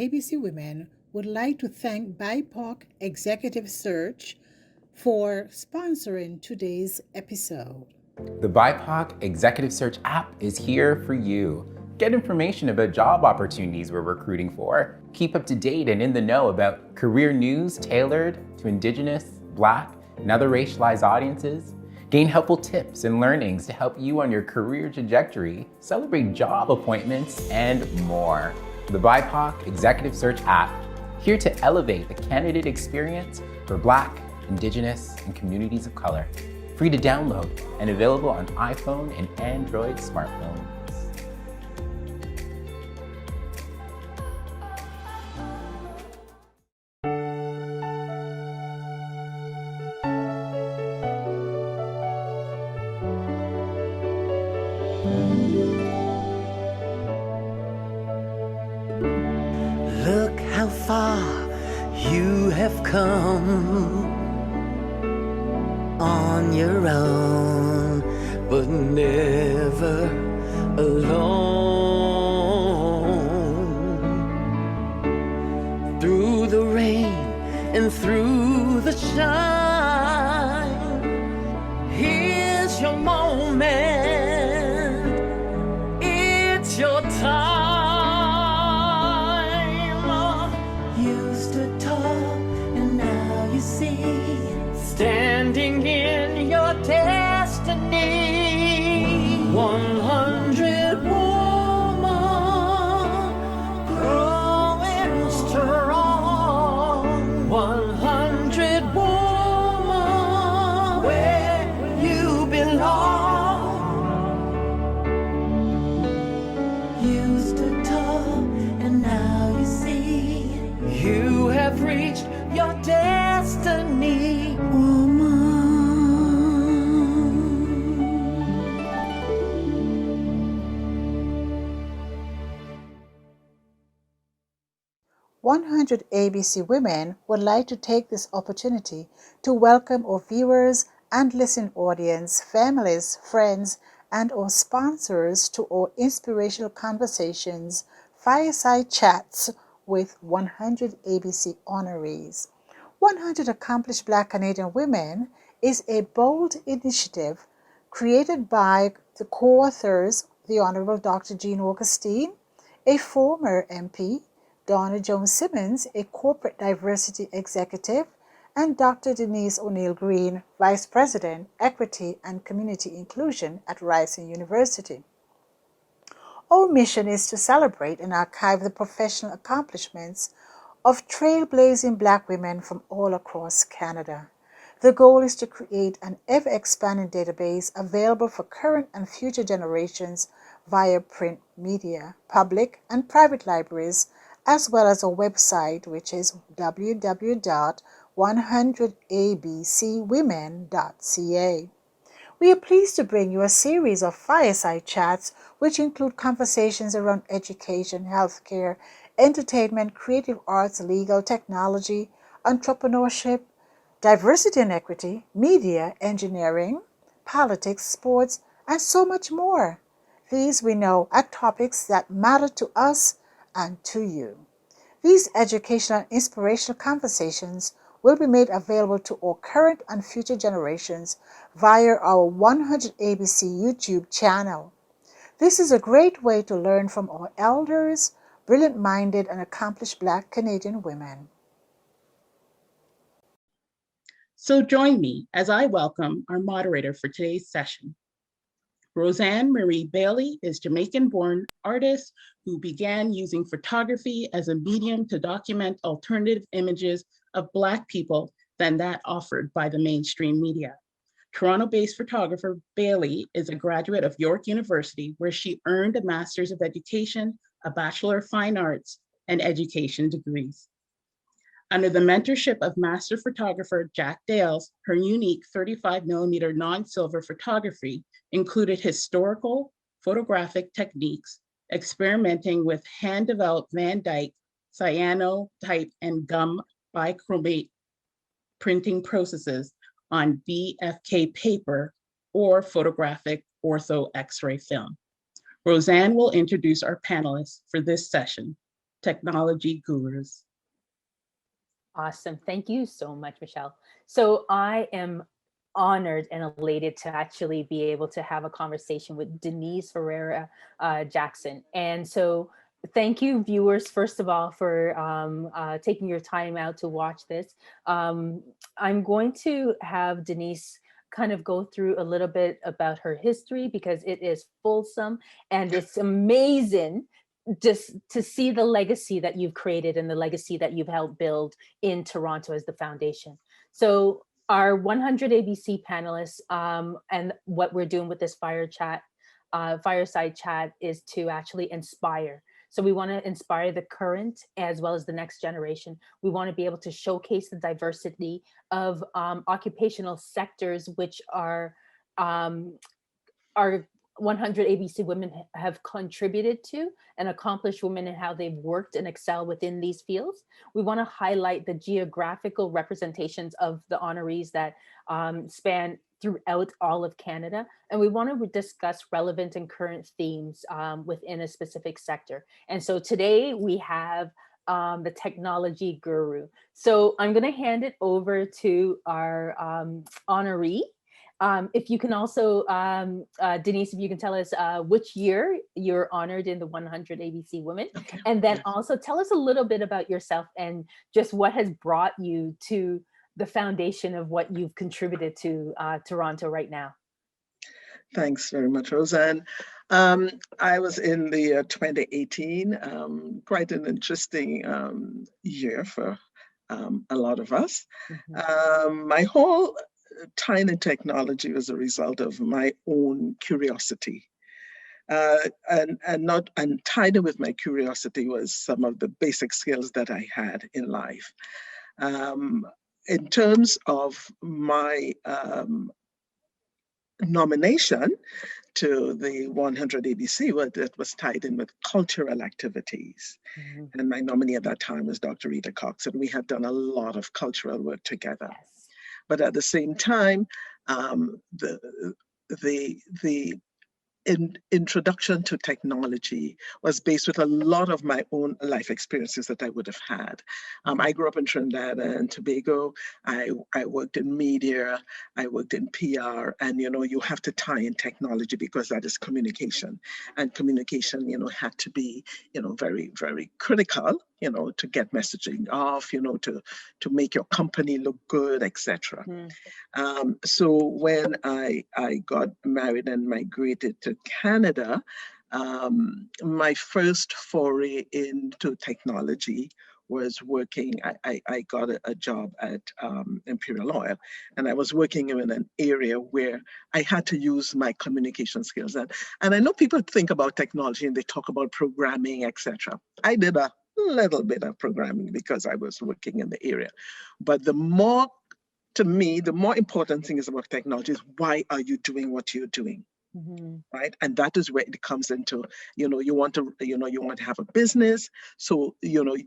ABC Women would like to thank BIPOC Executive Search for sponsoring today's episode. The BIPOC Executive Search app is here for you. Get information about job opportunities we're recruiting for. Keep up to date and in the know about career news tailored to Indigenous, Black, and other racialized audiences. Gain helpful tips and learnings to help you on your career trajectory, celebrate job appointments, and more. The BIPOC Executive Search app, here to elevate the candidate experience for Black, Indigenous, and communities of color. Free to download and available on iPhone and Android smartphones. Look how far you have come on your own, but never alone. Through the rain and through the shine, here's your moment, it's your time. You stood tall and now you see, standing in your destiny. 100 woman, growing strong. 100 woman, where you belong. You stood tall and now you see, you have reached your destiny, woman. 100 ABC Women would like to take this opportunity to welcome our viewers and listening audience, families, friends, and our sponsors to our inspirational conversations, fireside chats with 100 ABC honorees. 100 Accomplished Black Canadian Women is a bold initiative created by the co-authors, the Honorable Dr. Jean Augustine, a former MP, Donna Jones-Simmons, a corporate diversity executive, and Dr. Denise O'Neill-Green, Vice President, Equity and Community Inclusion at Ryerson University. Our mission is to celebrate and archive the professional accomplishments of trailblazing Black women from all across Canada. The goal is to create an ever-expanding database available for current and future generations via print media, public and private libraries, as well as a website, which is www.100abcwomen.ca. We are pleased to bring you a series of fireside chats which include conversations around education, healthcare, entertainment, creative arts, legal, technology, entrepreneurship, diversity and equity, media, engineering, politics, sports, and so much more. These, we know, are topics that matter to us and to you. These educational and inspirational conversations will be made available to all current and future generations via our 100 ABC YouTube channel. This is a great way to learn from our elders, brilliant-minded and accomplished Black Canadian women. So join me as I welcome our moderator for today's session. Roseanne Marie Bailey is Jamaican-born artist who began using photography as a medium to document alternative images of Black people than that offered by the mainstream media. Toronto-based photographer Bailey is a graduate of York University, where she earned a Master's of Education, a Bachelor of Fine Arts, and Education degrees. Under the mentorship of master photographer Jack Dales, her unique 35mm non-silver photography included historical photographic techniques, experimenting with hand-developed Van Dyke, cyanotype, and gum bichromate printing processes on BFK paper or photographic ortho X-ray film. Roseanne will introduce our panelists for this session. technology gurus. Awesome. Thank you so much, Michelle. So I am honored and elated to actually be able to have a conversation with Denise Herrera-Jackson. And so thank you, viewers, first of all, for taking your time out to watch this. I'm going to have Denise kind of go through a little bit about her history because it is fulsome and it's amazing just to see the legacy that you've created and the legacy that you've helped build in Toronto as the foundation. So our 100 ABC panelists and what we're doing with this fireside chat is to actually inspire. So we want to inspire the current as well as the next generation. We want to be able to showcase the diversity of occupational sectors which our 100 ABC women have contributed to and accomplished women and how they've worked and excel within these fields. We want to highlight the geographical representations of the honorees that span throughout all of Canada. And we want to discuss relevant and current themes within a specific sector. And so today we have the technology guru. So I'm going to hand it over to our honoree. If you can also, Denise, if you can tell us which year you're honored in the 100 ABC Women, Okay. and then Yes. also tell us a little bit about yourself and just what has brought you to the foundation of what you've contributed to Toronto right now. Thanks very much, Roseanne. I was in the 2018, quite an interesting year for a lot of us. My whole time in technology was a result of my own curiosity. And tied in with my curiosity was some of the basic skills that I had in life. In terms of my nomination to the 100 ABC, it was tied in with cultural activities. And my nominee at that time was Dr. Rita Cox, and we had done a lot of cultural work together. Yes. But at the same time, the introduction to technology was based with a lot of my own life experiences that I would have had. I grew up in Trinidad and Tobago. I worked in media, I worked in PR, and you have to tie in technology because that is communication. And communication, had to be, very, very critical, to get messaging off, to make your company look good, etc. So when I got married and migrated to Canada, my first foray into technology was working. I got a job at Imperial Oil, and I was working in an area where I had to use my communication skills. And I know people think about technology and they talk about programming, etc. I did a little bit of programming because I was working in the area. But to me, the more important thing is about technology is why are you doing what you're doing, right? And that is where it comes into, you want to have a business. So,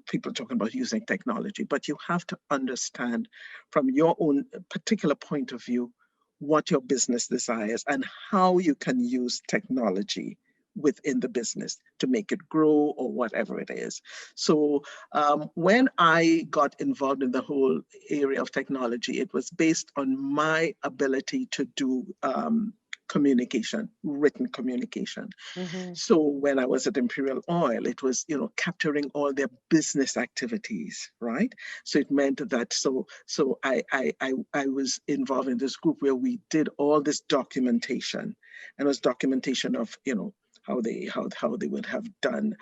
people talking about using technology, but you have to understand from your own particular point of view what your business desires and how you can use technology within the business to make it grow or whatever it is. So when I got involved in the whole area of technology, it was based on my ability to do communication, written communication. So when I was at Imperial Oil, it was, capturing all their business activities, right? So it meant that, so I was involved in this group where we did all this documentation, and it was documentation of, how they would have done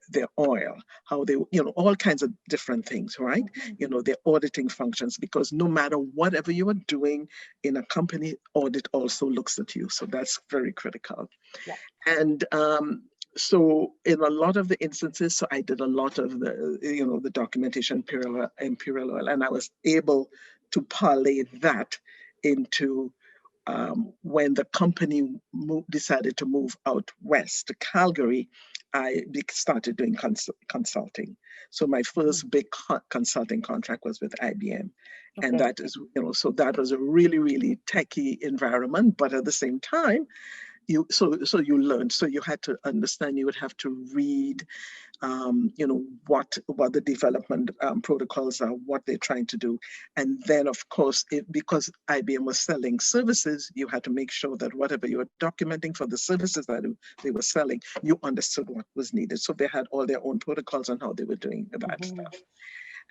their oil, how they, all kinds of different things, right? Their auditing functions, because no matter whatever you are doing in a company, audit also looks at you. So that's very critical. Yeah. And so in a lot of the instances, so I did a lot of the documentation Imperial Oil, and I was able to parlay that into when the company decided to move out west to Calgary, I started doing consulting. So my first big consulting contract was with IBM. Okay. And that is, so that was a really, really techie environment. But at the same time, so you learned. So you had to understand. You would have to read, what the development protocols are, what they're trying to do, and then of course, because IBM was selling services, you had to make sure that whatever you were documenting for the services that they were selling, you understood what was needed. So they had all their own protocols on how they were doing that stuff.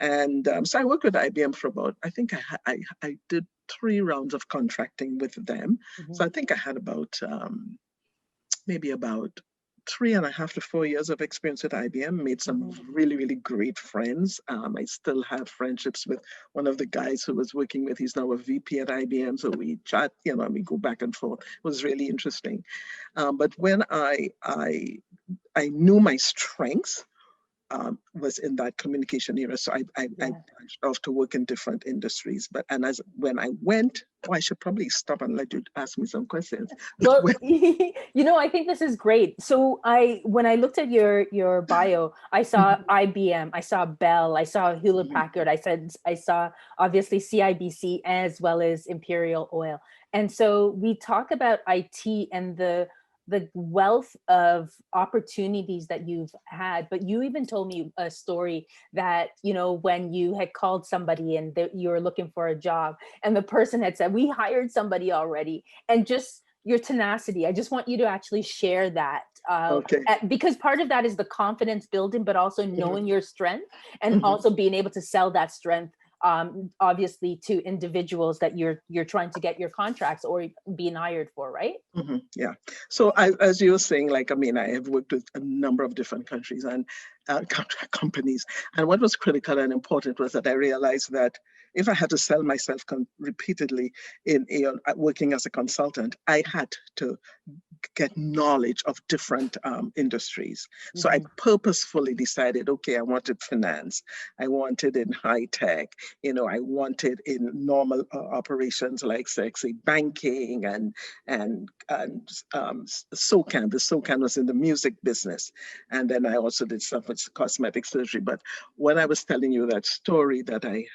And so I worked with IBM for about, I think I did 3 rounds of contracting with them. So I think I had about maybe about 3.5 to 4 years of experience with IBM, made some really, really great friends. I still have friendships with one of the guys who was working with, he's now a VP at IBM. So we chat, and we go back and forth. It was really interesting. But when I knew my strengths, was in that communication area. So I branched off to work in different industries. But when I went, I should probably stop and let you ask me some questions. Well, I think this is great. So when I looked at your bio, I saw IBM, I saw Bell, I saw Hewlett Packard, I saw obviously CIBC as well as Imperial Oil. And so we talk about IT and the wealth of opportunities that you've had, but you even told me a story that, when you had called somebody and you were looking for a job and the person had said, we hired somebody already, and just your tenacity. I just want you to actually share that. Okay. Because part of that is the confidence building, but also knowing your strength and also being able to sell that strength, obviously, to individuals that you're trying to get your contracts or being hired for, right? Yeah. So as you were saying, I have worked with a number of different countries and contract companies. And what was critical and important was that I realized that if I had to sell myself repeatedly in working as a consultant, I had to get knowledge of different industries. So I purposefully decided, okay, I wanted finance, I wanted in high tech, I wanted in normal operations like, say, banking and SOCAN. The SOCAN was in the music business, and then I also did stuff with cosmetic surgery. But when I was telling you that story that I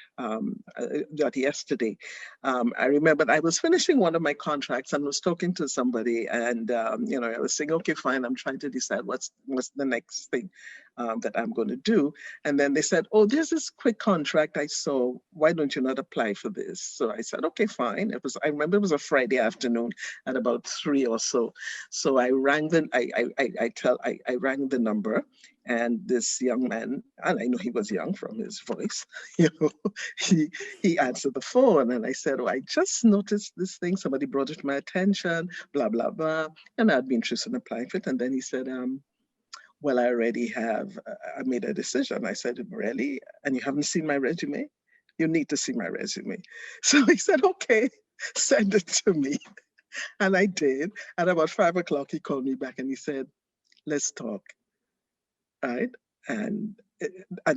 got yesterday, I remembered I was finishing one of my contracts and was talking to somebody, and I was saying, okay, fine, I'm trying to decide what's the next thing that I'm going to do. And then they said, oh, there's this quick contract I saw. Why don't you not apply for this? So I said, okay, fine. I remember it was a Friday afternoon at about 3 or so. So I rang I rang the number, and this young man, and I know he was young from his voice, he answered the phone, and I said, oh, I just noticed this thing. Somebody brought it to my attention, blah, blah, blah. And I'd be interested in applying for it. And then he said, well, I already have, I made a decision. I said, really? And you haven't seen my resume? You need to see my resume. So he said, okay, send it to me. And I did. At about 5 o'clock, he called me back and he said, let's talk. Right? And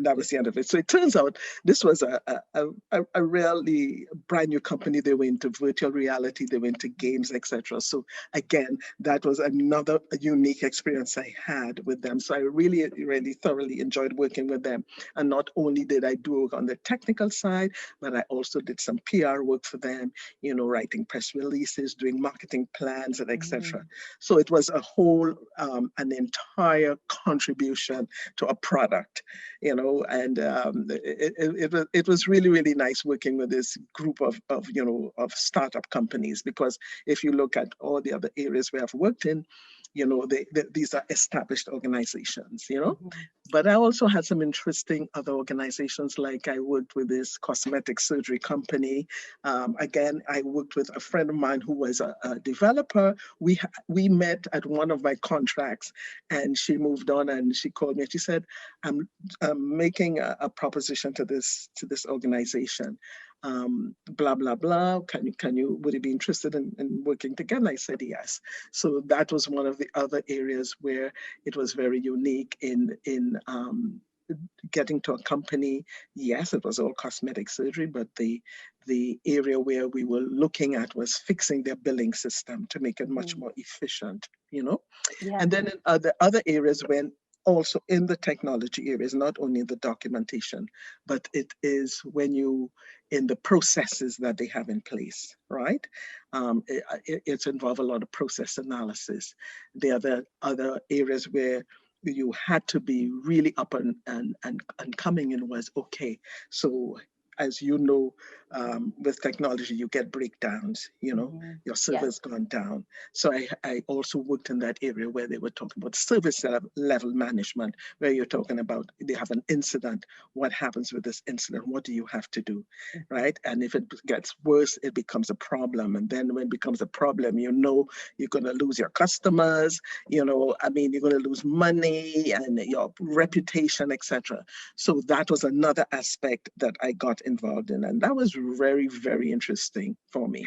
that was the end of it. So it turns out this was a really brand new company. They were into virtual reality, they were into games, etc. So again, that was another unique experience I had with them. So I really, really thoroughly enjoyed working with them. And not only did I do work on the technical side, but I also did some PR work for them, writing press releases, doing marketing plans, and etc. So it was a whole, an entire contribution to a product. And it was really, really nice working with this group of startup companies, because if you look at all the other areas where I've worked in, these are established organizations, But I also had some interesting other organizations, like I worked with this cosmetic surgery company. Again, I worked with a friend of mine who was a developer. We met at one of my contracts, and she moved on and she called me and she said, I'm making a proposition to this organization. Blah, blah, blah. Would you be interested in working together? I said, yes. So that was one of the other areas where it was very unique in getting to a company. Yes, it was all cosmetic surgery, but the area where we were looking at was fixing their billing system to make it much more efficient, Yeah. And then in other areas, when also in the technology areas, not only the documentation, but it is when you in the processes that they have in place, right? It's involved a lot of process analysis. There are other areas where you had to be really up and coming in was, okay, so as you know, with technology, you get breakdowns, your server's gone down. So I also worked in that area where they were talking about service level management, where you're talking about they have an incident. What happens with this incident? What do you have to do, right? And if it gets worse, it becomes a problem. And then when it becomes a problem, you're going to lose your customers, you're going to lose money and your reputation, etc. So that was another aspect that I got involved in. And that was very, very interesting for me.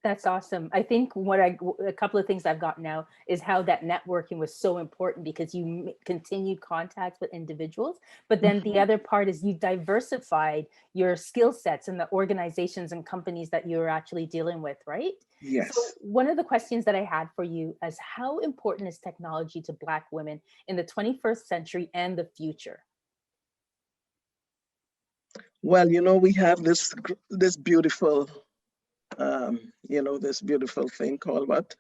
That's awesome. I think a couple of things I've gotten out is how that networking was so important because you continued contact with individuals. But then the other part is you diversified your skill sets in the organizations and companies that you're actually dealing with, right? Yes. So one of the questions that I had for you is how important is technology to Black women in the 21st century and the future? Well, we have this beautiful this beautiful thing called what?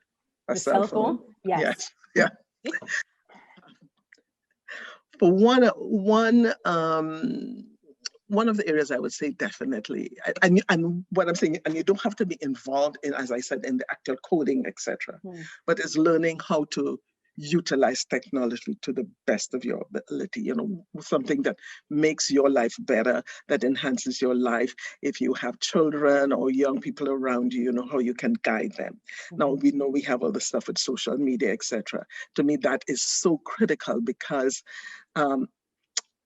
A cell phone. Yes. Yeah. For one of the areas I would say definitely, and what I'm saying, and you don't have to be involved in, as I said, in the actual coding, etc., but it's learning how to utilize technology to the best of your ability, something that makes your life better, that enhances your life. If you have children or young people around you, how you can guide them. Now, we know we have all the stuff with social media, etc. To me, that is so critical because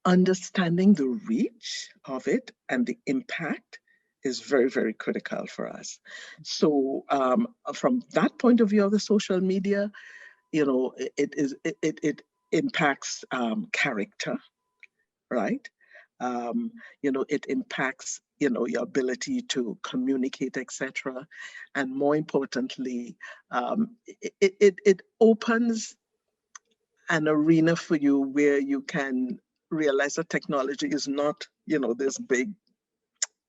understanding the reach of it and the impact is very, very critical for us. So from that point of view of the social media, it impacts character, right? It impacts your ability to communicate, etc. And more importantly, it opens an arena for you where you can realize that technology is not this big,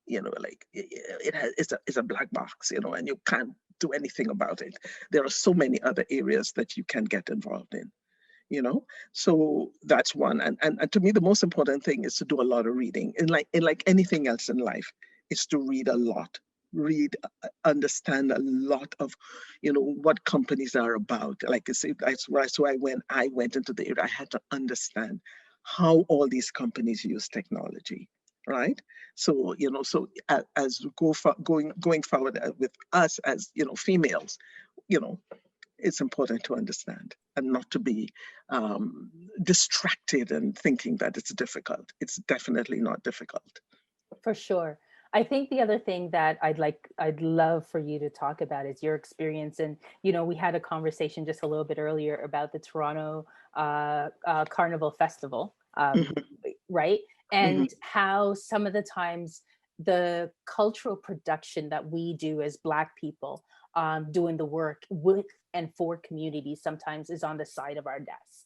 like it's a black box, and you can't do anything about it. There are so many other areas that you can get involved in, so that's one. And to me, the most important thing is to do a lot of reading. And like anything else in life, is to read a lot, understand a lot of what companies are about. Like I say, that's right. So when I went into the area, I had to understand how all these companies use technology, right? So as going forward with us as females, it's important to understand and not to be distracted and thinking that it's difficult. It's definitely not difficult. For sure. I think the other thing that I'd love for you to talk about is your experience. And, we had a conversation just a little bit earlier about the Toronto Carnival Festival, right? And how some of the times the cultural production that we do as Black people doing the work with and for communities sometimes is on the side of our desks.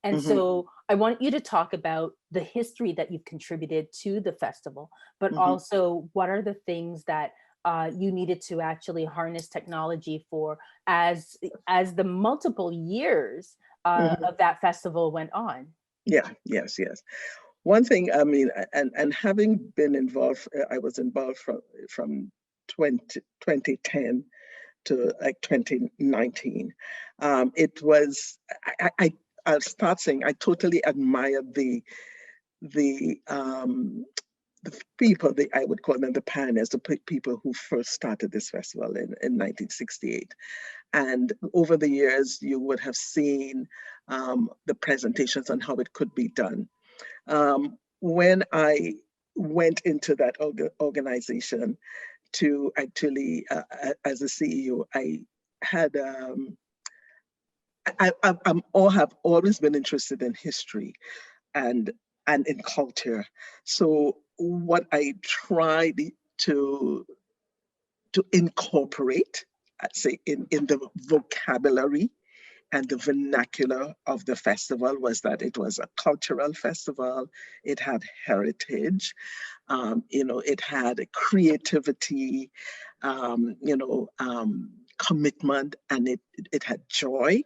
And so I want you to talk about the history that you've contributed to the festival, but also what are the things that you needed to actually harness technology for as the multiple years of that festival went on. Yeah, yes. One thing, I mean, and having been involved, I was involved from 2010 to like 2019. It was, I'll start saying, I totally admired the people, I would call them the pioneers, the people who first started this festival in 1968. And over the years, you would have seen the presentations on how it could be done. When I went into that organization to actually, as a CEO, I had, have always been interested in history and in culture. So what I tried to incorporate, I'd say, in the vocabulary And the vernacular of the festival was that it was a cultural festival. It had heritage, it had a creativity, commitment, and it had joy,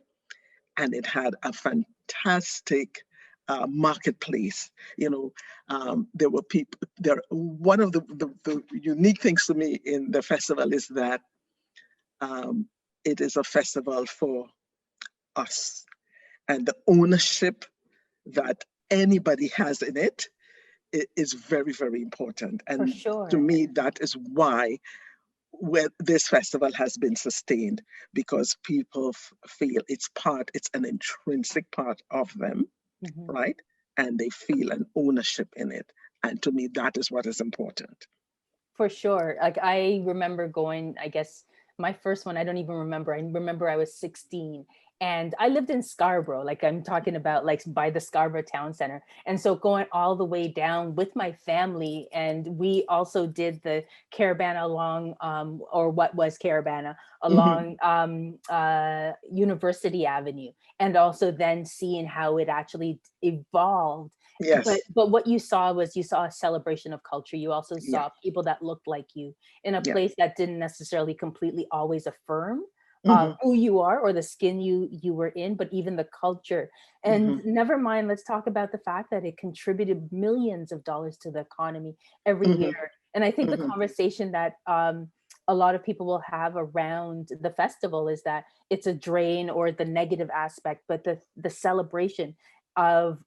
and it had a fantastic marketplace. There were people there. One of the unique things to me in the festival is that um, it is a festival for us, and the ownership that anybody has in it is very, very important. For And to sure. me, that is why this festival has been sustained, because people feel it's an intrinsic part of them, Mhm. right? And they feel an ownership in it. And to me, that is what is important. For sure. Like I remember going, I guess my first one, I don't even remember. I remember I was 16 and I lived in Scarborough. Like I'm talking about like by the Scarborough Town Center. And so going all the way down with my family. And we also did the Caravana along, or what was Caravana Mhm. along University Avenue. And also then seeing how it actually evolved. But Yes. what you saw was you saw a celebration of culture. You also Yeah. saw people that looked like you in a Yeah. place that didn't necessarily completely always affirm Hmm. who you are or the skin you were in, but even the culture. And Hmm. never mind, let's talk about the fact that it contributed millions of dollars to the economy every Hmm. year. And I think the Hmm. conversation that a lot of people will have around the festival is that it's a drain or the negative aspect, but the celebration of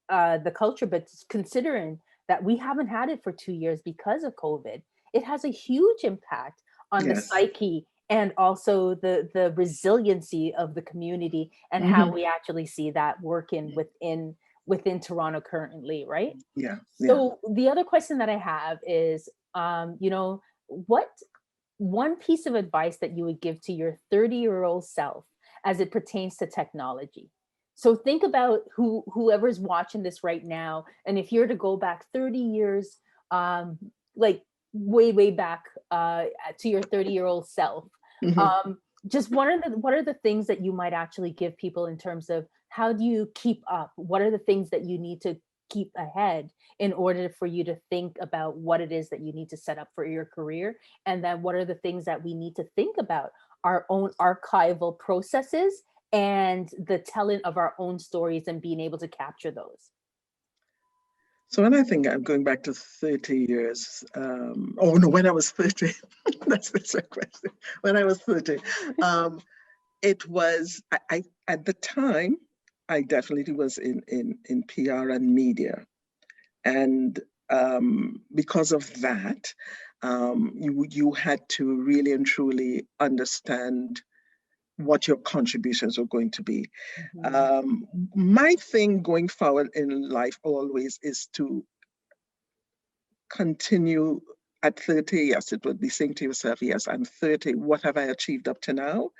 the culture, but considering that we haven't had it for 2 years because of COVID, it has a huge impact on the Yes. psyche and also the resiliency of the community and how Hmm. we actually see that working within Toronto currently, right? Yeah. Yeah. So the other question that I have is, what one piece of advice that you would give to your 30-year-old self as it pertains to technology? So think about whoever's watching this right now, and if you're to go back 30 years, like way back to your 30-year-old self, Hmm. um, just what are the things that you might actually give people in terms of how do you keep up? What are the things that you need to keep ahead in order for you to think about what it is that you need to set up for your career? And then what are the things that we need to think about our own archival processes and the telling of our own stories and being able to capture those? So when I think I'm going back to 30 years, oh no, when I was 30, that's a question. When I was 30, um, it was, at the time, I definitely was in PR and media. And because of that, you had to really and truly understand what your contributions are going to be. Mhm. Um, my thing going forward in life always is to continue at 30. Yes, it would be saying to yourself, yes, I'm 30. What have I achieved up to now?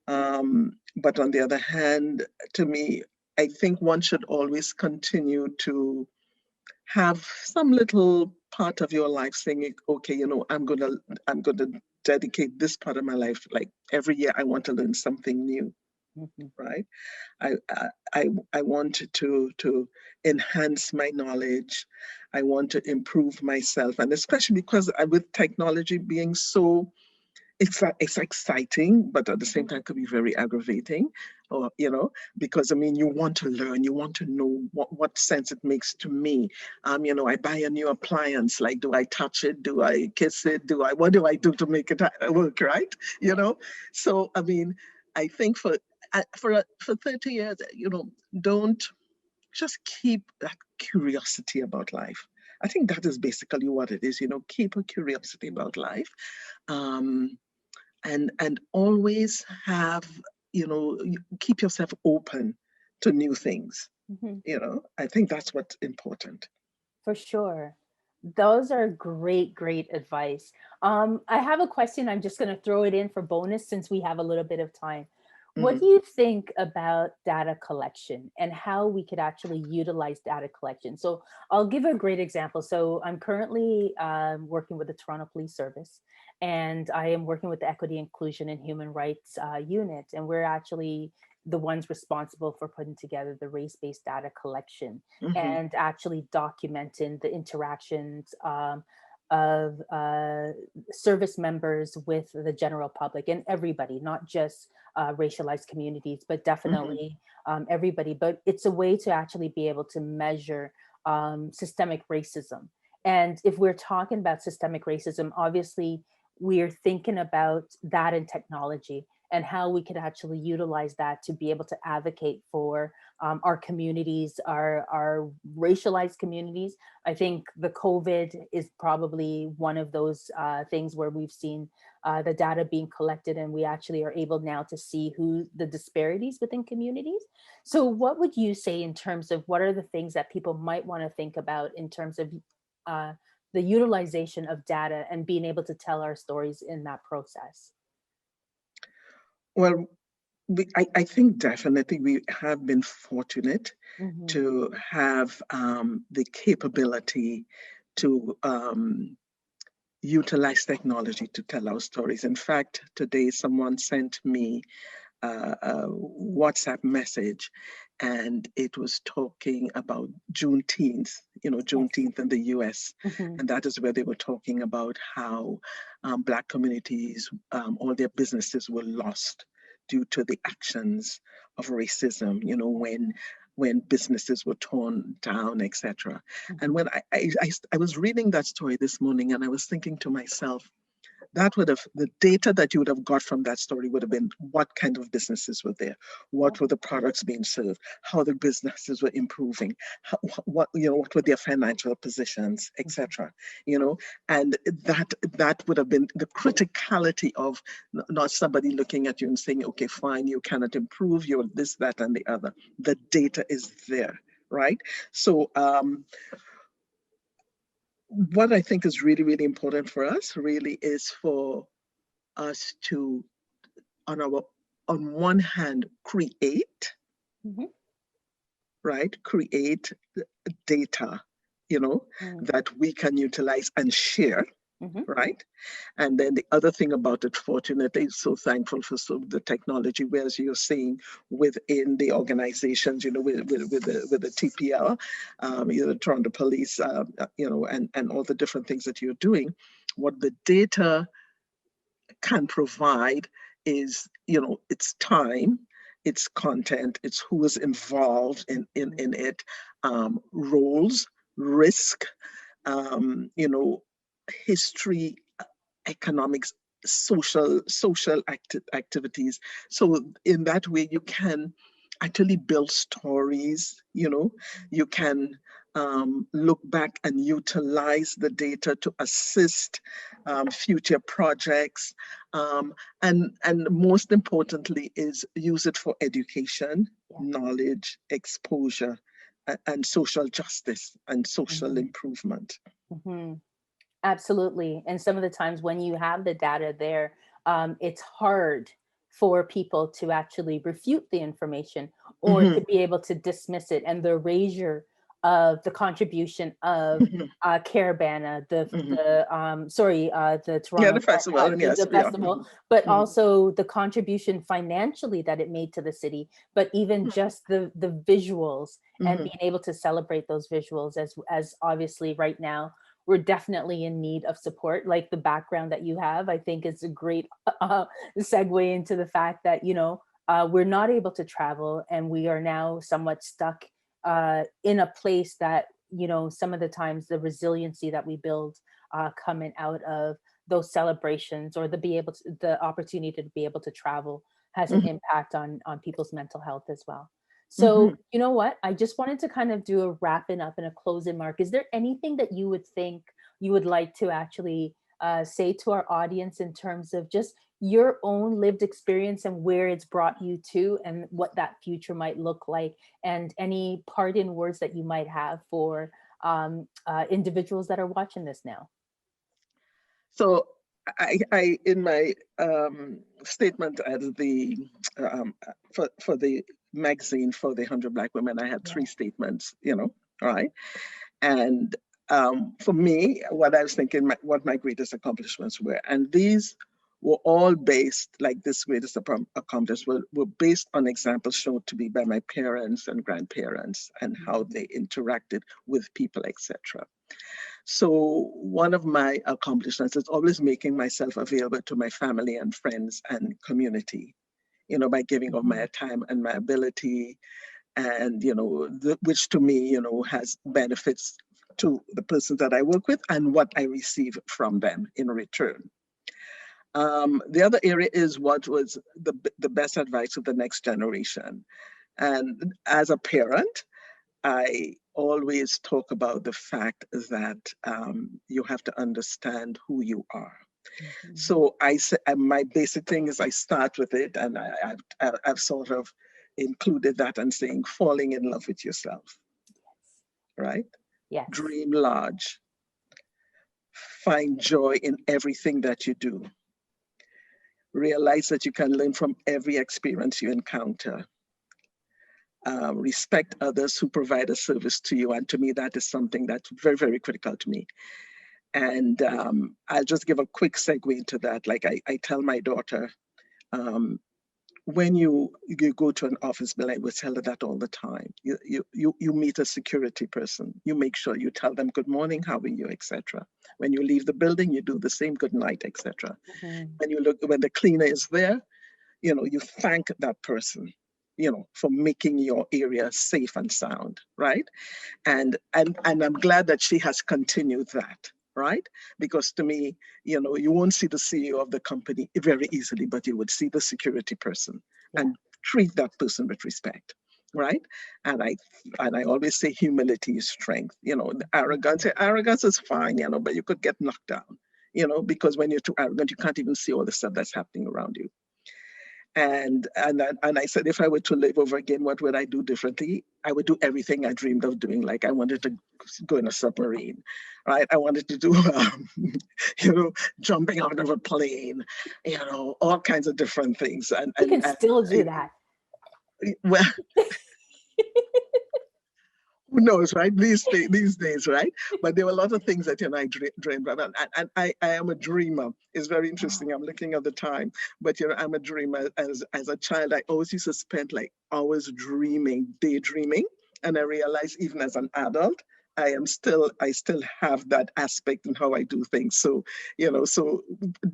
Mhm. But on the other hand, to me, I think one should always continue to have some little part of your life saying, okay, I'm gonna dedicate this part of my life. Like every year, I want to learn something new, Mhm. right? I I I want to enhance my knowledge. I want to improve myself, and especially because with technology being so, it's exciting, but at the same Mhm. time could be very aggravating, or because I mean you want to learn, you want to know what sense it makes to me. I buy a new appliance, like do I touch it? Do I kiss it? What do I do to make it work, right? You Right. know, so I mean, I think for 30 years, don't just keep that curiosity about life. I think that is basically what it is, keep a curiosity about life. Um, and always have, keep yourself open to new things. Mhm. I think that's what's important. For sure. Those are great advice. I have a question. I'm just going to throw it in for bonus since we have a little bit of time. What do you think about data collection and how we could actually utilize data collection? So I'll give a great example. So I'm currently working with the Toronto Police Service, and I am working with the Equity, Inclusion, and Human Rights unit, and we're actually the ones responsible for putting together the race-based data collection and actually documenting the interactions of service members with the general public and everybody, not just racialized communities, but definitely everybody. But it's a way to actually be able to measure systemic racism. And if we're talking about systemic racism, obviously we're thinking about that in technology and how we could actually utilize that to be able to advocate for our communities, our racialized communities. I think the COVID is probably one of those things where we've seen the data being collected, and we actually are able now to see who the disparities within communities. So what would you say in terms of what are the things that people might want to think about in terms of the utilization of data and being able to tell our stories in that process? Well, I think definitely we have been fortunate Mm-hmm. to have the capability to utilize technology to tell our stories. In fact, today someone sent me a WhatsApp message, and it was talking about Juneteenth, Yes. Juneteenth in the US. Mm-hmm. And that is where they were talking about how Black communities, all their businesses were lost due to the actions of racism, when businesses were torn down, etc. And Mm-hmm. when I was reading that story this morning, and I was thinking to myself, that would have, the data that you would have got from that story would have been what kind of businesses were there, what were the products being served, how the businesses were improving, what were their financial positions, etc. And that would have been the criticality of not somebody looking at you and saying, okay, fine, you cannot improve, you're this, that, and the other. The data is there, right? So what I think is really, really important for us really is for us to, on one hand, create, Mm-hmm. right? Create data, that we can utilize and share, Mm-hmm. right? And then the other thing about it, fortunately, so thankful for the technology, whereas you're saying within the organizations, with the TPL, the Toronto Police, and all the different things that you're doing, what the data can provide is, it's time, it's content, it's who is involved in it, roles, risk, history, economics, social activities. So in that way, you can actually build stories. You can look back and utilize the data to assist future projects, and most importantly is use it for education, Yeah. knowledge, exposure, and social justice and social Mm-hmm. improvement. Mm-hmm. Absolutely. And some of the times when you have the data there, it's hard for people to actually refute the information or to Mhm, be able to dismiss it. And the erasure of the contribution of mhm, Caravana, mhm. the Yeah, Toronto the festival, and yes, the yeah. festival, but Mhm, also the contribution financially that it made to the city, but even just the visuals and mhm, being able to celebrate those visuals as obviously right now we're definitely in need of support. Like the background that you have, I think is a great segue into the fact that, we're not able to travel and we are now somewhat stuck in a place that, some of the times the resiliency that we build coming out of those celebrations or the opportunity to be able to travel has an mhm, impact on people's mental health as well. So, mhm. you know what? I just wanted to kind of do a wrapping up and a closing mark. Is there anything that you would think you would like to actually say to our audience in terms of just your own lived experience and where it's brought you to and what that future might look like, and any parting words that you might have for individuals that are watching this now? So I in my statement at the for the magazine for the 100 Black Women, I had three statements, right? And for me, what I was thinking, what my greatest accomplishments were, and these were all based, like this greatest accomplishments were based on examples shown to me by my parents and grandparents and how they interacted with people, etc. So one of my accomplishments is always making myself available to my family and friends and community, by giving of my time and my ability, and which to me, has benefits to the persons that I work with and what I receive from them in return. The other area is what was the best advice to the next generation. And as a parent, I always talk about the fact that you have to understand who you are. So I say my basic thing is I start with it, and I've sort of included that and saying falling in love with yourself, right? Yes. Dream large. Find joy in everything that you do. Realize that you can learn from every experience you encounter. Respect others who provide a service to you. And to me, that is something that's very, very critical to me. And I'll just give a quick segue into that. Like I tell my daughter, when you go to an office building, I would tell her that all the time. You meet a security person. You make sure you tell them good morning, how are you, etc. When you leave the building, you do the same good night, etc. When the cleaner is there, you thank that person, for making your area safe and sound, right? And I'm glad that she has continued that, right? Because to me, you won't see the CEO of the company very easily, but you would see the security person and treat that person with respect, right? And I always say humility is strength. Arrogance is fine, but you could get knocked down, because when you're too arrogant, you can't even see all the stuff that's happening around you. And I said, if I were to live over again, what would I do differently? I would do everything I dreamed of doing. Like I wanted to go in a submarine, right? I wanted to do, jumping out of a plane, all kinds of different things. You can still do that. Well, who knows, right? These days, right? But there were a lot of things that I dreamed of, and I am a dreamer. It's very interesting. I'm looking at the time, but I'm a dreamer. As a child, I always used to spend like hours daydreaming, and I realized even as an adult, I still have that aspect in how I do things. So, so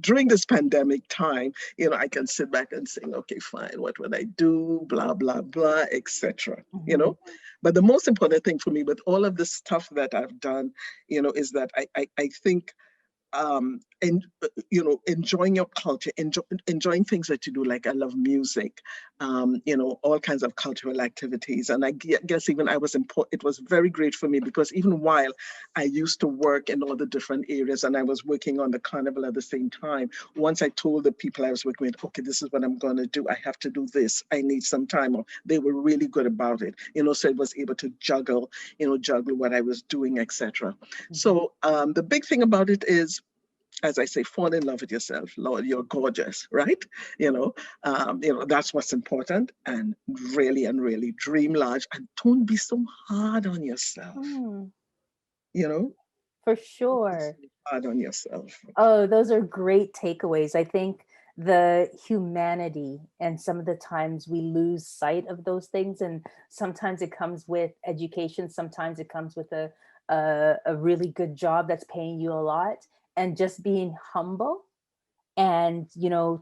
during this pandemic time, I can sit back and say, okay, fine, what would I do? Blah, blah, blah, etc. But the most important thing for me with all of the stuff that I've done, is that I think and enjoying your culture, enjoying things that you do. Like I love music, all kinds of cultural activities. And I guess even it was very great for me because even while I used to work in all the different areas and I was working on the carnival at the same time, once I told the people I was working with, okay, this is what I'm going to do. I have to do this. I need some time. Or they were really good about it, so I was able to juggle what I was doing, etc. So the big thing about it is, as I say, fall in love with yourself. Lord, you're gorgeous, right? That's what's important. And really dream large and don't be so hard on yourself. For sure. Hard on yourself. Oh, those are great takeaways. I think the humanity and some of the times we lose sight of those things, and sometimes it comes with education, sometimes it comes with a really good job that's paying you a lot, and just being humble and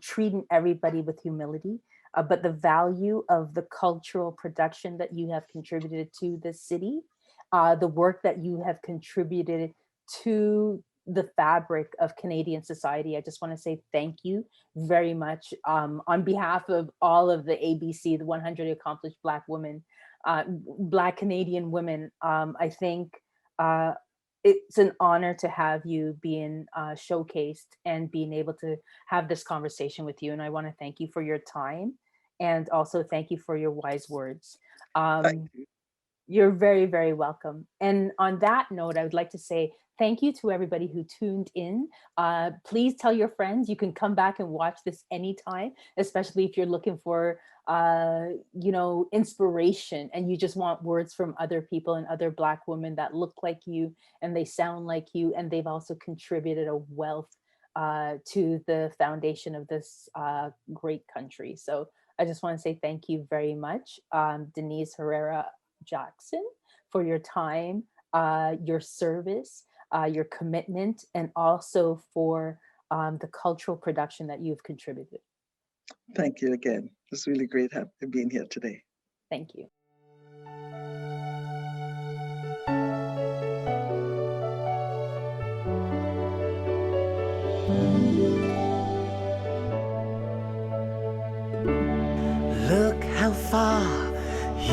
treating everybody with humility. But the value of the cultural production that you have contributed to the city, the work that you have contributed to the fabric of Canadian society. I just want to say thank you very much on behalf of all of the ABC, the 100 Accomplished Black Women, Black Canadian women. I think it's an honor to have you being showcased and being able to have this conversation with you. And I want to thank you for your time and also thank you for your wise words. Thank you. You're very, very welcome. And on that note, I would like to say thank you to everybody who tuned in. Please tell your friends. You can come back and watch this anytime, especially if you're looking for, inspiration and you just want words from other people and other Black women that look like you and they sound like you, and they've also contributed a wealth to the foundation of this great country. So I just want to say thank you very much, Denise Herrera-Jackson, for your time, your service, your commitment, and also for the cultural production that you've contributed. Thank you again. It's really great being here today. Thank you. Look how far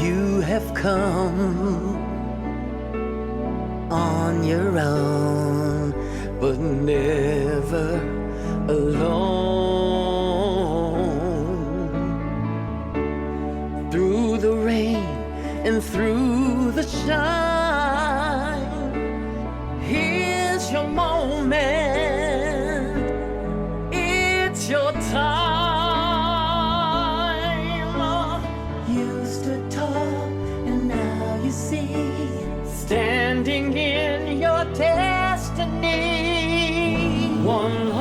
you have come on your own, but never alone. Through the rain and through the shine, here's your moment, it's your time. You stood tall and now you see, standing in your destiny. One